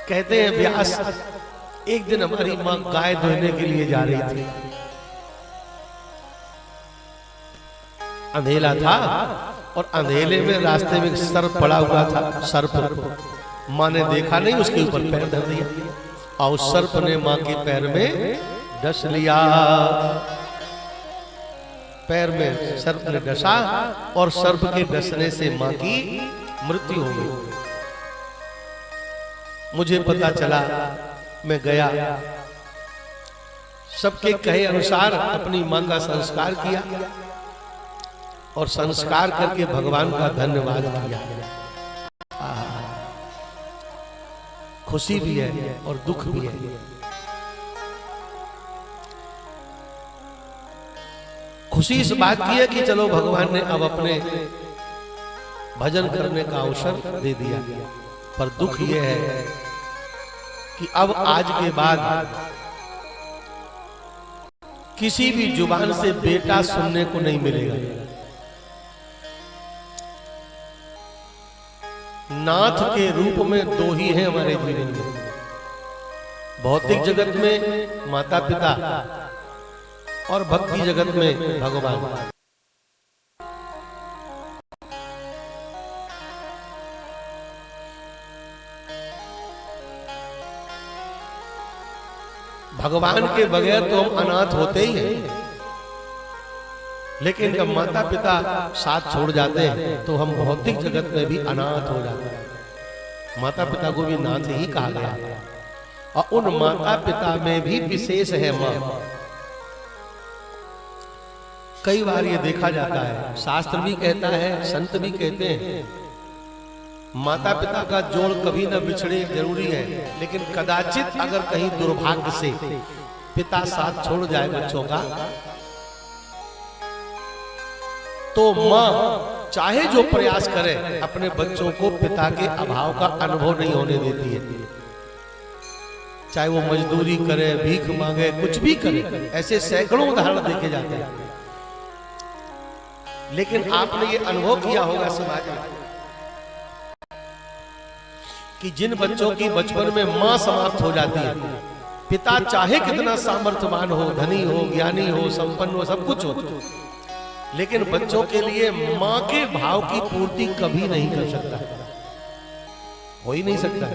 कहते हैं व्यास, एक दिन हमारी मां गाय धोने के लिए जा रही थी। अंधेला था और अंधेले में रास्ते में सर्प पड़ा हुआ था। सर्प मां ने देखा नहीं, उसके ऊपर पैर धर दिया और उस सर्प ने मां के पैर में डस लिया। पैर में सर्प ने डसा और सर्प के डसने से मां की मृत्यु हो गई। मुझे पता चला, मैं गया, सबके कहे अनुसार अपनी मां का संस्कार किया और संस्कार करके भगवान का धन्यवाद किया। खुशी भी है और दुख भी है। खुशी इस बात की है कि चलो भगवान ने अब अपने भजन करने का अवसर दे दिया, पर दुख यह है कि अब आज के बाद किसी भी जुबान से बेटा सुनने को नहीं मिलेगा। नाथ के रूप में दो ही हैं हमारे जीवन में, भौतिक जगत में माता पिता और भक्ति जगत में भगवान। भगवान के बगैर तो हम अनाथ होते ही हैं, लेकिन जब माता पिता साथ छोड़ जाते हैं तो हम भौतिक जगत में भी अनाथ हो जाते हैं। माता पिता को भी नाथ ही कहा गया और उन माता पिता में भी विशेष है मां। कई बार ये देखा जाता है, शास्त्र भी कहता है, संत भी कहते हैं, माता पिता का जोड़ कभी न बिछड़े जरूरी है, लेकिन कदाचित अगर कहीं दुर्भाग्य से पिता साथ छोड़ जाए बच्चों का, तो मां चाहे जो प्रयास करे अपने बच्चों को पिता के अभाव का अनुभव नहीं होने देती है। चाहे वो मजदूरी करे, भीख मांगे, कुछ भी करे, ऐसे सैकड़ों उदाहरण देखे जाते हैं। लेकिन आपने ये अनुभव किया होगा समाज में कि जिन बच्चों की बचपन में मां समाप्त हो जाती है, पिता चाहे कितना सामर्थ्यवान हो, धनी हो, ज्ञानी हो, संपन्न हो, सब कुछ हो, लेकिन बच्चों के लिए मां के भाव की पूर्ति कभी नहीं कर सकता, हो ही नहीं सकता।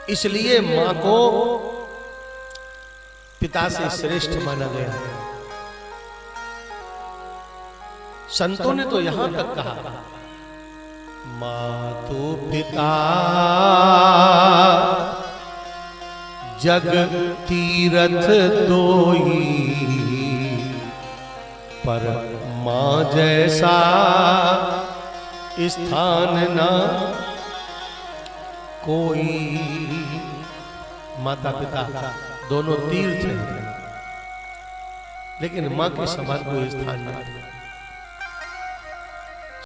इसलिए मां को पिता से श्रेष्ठ माना गया है। संतों ने तो यहां तक कहा, मातु पिता जग तीरथ दोई, पर मां जैसा स्थान ना कोई। माता पिता दोनों तीर्थ हैं, लेकिन मां के समान कोई स्थान नहीं।